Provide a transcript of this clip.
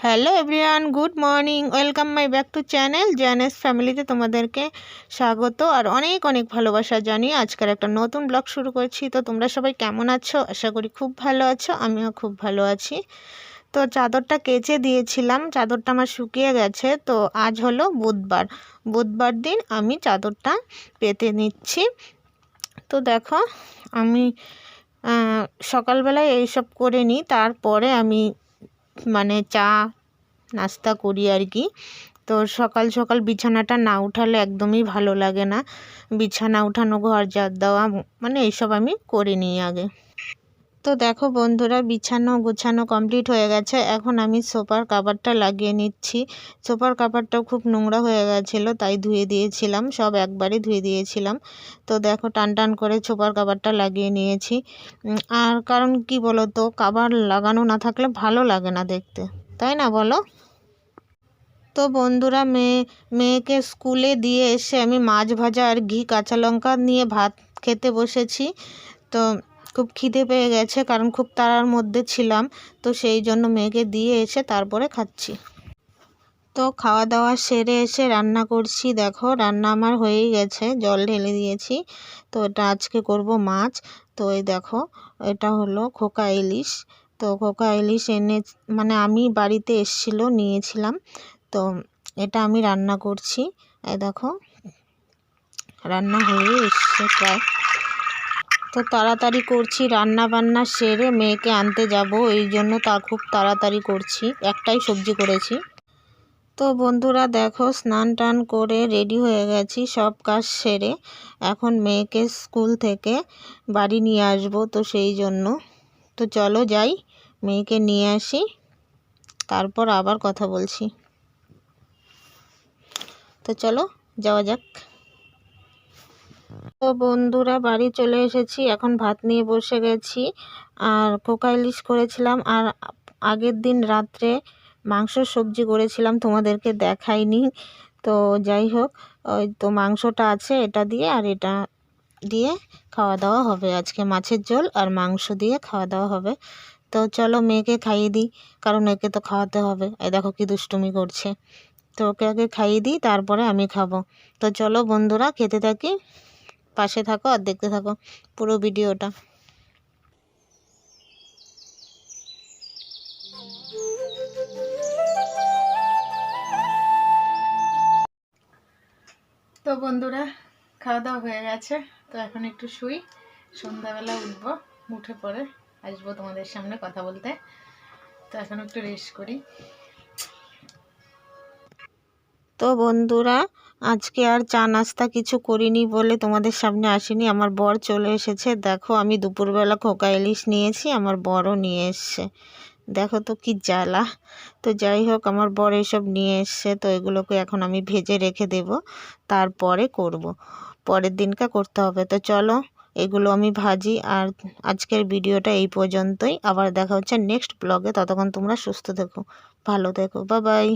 Hello everyone, good morning, welcome my back to channel J N S ফ্যামিলিতে তোমাদেরকে স্বাগত আর অনেক অনেক ভালোবাসা জানিয়ে আজকের একটা নতুন ব্লগ শুরু করছি। তো তোমরা সবাই কেমন আছো? আশা করি খুব ভালো আছো, আমিও খুব ভালো আছি। তো চাদরটা কেচে দিয়েছিলাম, চাদরটা আমার শুকিয়ে গেছে। তো আজ হলো বুধবার দিন আমি চাদরটা পেতে নিচ্ছি। তো দেখো আমি সকালবেলায় এইসব করে নিই, তারপরে আমি চা নাস্তা করি আর কি। তো সকাল সকাল বিছানাটা না উঠালে একদমই ভালো লাগে না। বিছানা উঠানো, ঘর ঝাড় দেওয়া, এইসব আমি করে নিই আগে। তো দেখো বন্ধুরা, বিছানো গোছানো কমপ্লিট হয়ে গেছে। এখন আমি সোফার কাভারটা লাগিয়ে নিচ্ছি। সোফার কাভারটাও খুব নোংরা হয়ে গেছিলো, তাই ধুয়ে দিয়েছিলাম, সব একবারে ধুয়ে দিয়েছিলাম। তো দেখো টান টান করে সোফার কাভারটা লাগিয়ে নিয়েছি। আর কারণ কি বলো তো, কাভার লাগানো না থাকলে ভালো লাগে না দেখতে, তাই না বলো? তো বন্ধুরা, মেয়েকে স্কুলে দিয়ে এসে আমি মাছ ভাজা আর ঘি কাঁচা লঙ্কা নিয়ে ভাত খেতে বসেছি। তো খুব খিদে পেয়ে গেছে, কারণ খুব তাড়ার মধ্যে ছিলাম। তো সেই জন্য মেয়েকে দিয়ে এসে তারপরে খাচ্ছি। তো খাওয়া দাওয়া সেরে এসে রান্না করছি। দেখো রান্না আমার হয়েই গেছে, জল ঢেলে দিয়েছি। তো এটা আজকে করব মাছ। তো এই দেখো, এটা হলো খোকা ইলিশ। তো খোকা ইলিশ আমি বাড়িতে নিয়েছিলাম। তো এটা আমি রান্না করছি। এই দেখো রান্না হয়ে এসছে প্রায়। তো তাড়াতাড়ি করছি, রান্না বান্না সেরে মেয়েকে আনতে যাব, এই জন্য খুব তাড়াতাড়ি করছি, একটাই সবজি করেছি। তো বন্ধুরা দেখো, স্নান টান করে রেডি হয়ে গেছি সব কাজ সেরে। এখন মেয়েকে স্কুল থেকে বাড়ি নিয়ে আসবো, তো সেই জন্য। তো চলো যাই, মেয়েকে নিয়ে আসি, তারপর আবার কথা বলছি। তো চলো যাওয়া যাক। তো বন্ধুরা বাড়ি চলে এসেছি, এখন ভাত নিয়ে বসে গেছি। আর খোকা ইলিশ করেছিলাম, আর আগের দিন রাত্রে মাংসর সবজি করেছিলাম, তোমাদেরকে দেখাইনি। তো যাই হোক, ওই তো মাংসটা আছে, এটা দিয়ে আর এটা দিয়ে খাওয়া দাওয়া হবে আজকে। মাছের ঝোল আর মাংস দিয়ে খাওয়া দাওয়া হবে। তো চলো মেয়েকে খাইয়ে দিই, কারণ একে তো খাওয়াতে হবে। এই দেখো কি দুষ্টুমি করছে। তো ওকে আগে খাইয়ে দিই, তারপরে আমি খাবো। তো চলো বন্ধুরা খেতে থাকি, পাশে থাকো আর দেখতে থাকো পুরো ভিডিওটা। তো বন্ধুরা খাওয়া দাওয়া হয়ে গেছে। তো এখন একটু শুই, সন্ধ্যাবেলা উঠবো, উঠে পরে আসবো তোমাদের সামনে কথা বলতে। তো এখন একটু রেস্ট করি। তো বন্ধুরা আজকে আর চা নাস্তা কিছু করিনি বলে তোমাদের সামনে আসিনি। আমার বর চলে এসেছে। দেখো আমি দুপুরবেলা খোকা ইলিশ নিয়েছি, আমার বরও নিয়ে এসছে। দেখো তো কি জ্বালা। তো যাই হোক, আমার বর এসব নিয়ে এসছে, তো এগুলোকে এখন আমি ভেজে রেখে দেব, তারপরে করব, পরের দিনকা করতে হবে। তো চলো এগুলো আমি ভাজি। আর আজকের ভিডিওটা এই পর্যন্তই, আবার দেখা হচ্ছে নেক্সট ব্লগে। ততক্ষণ তোমরা সুস্থ থেকো, ভালো থেকো, বাই বাই।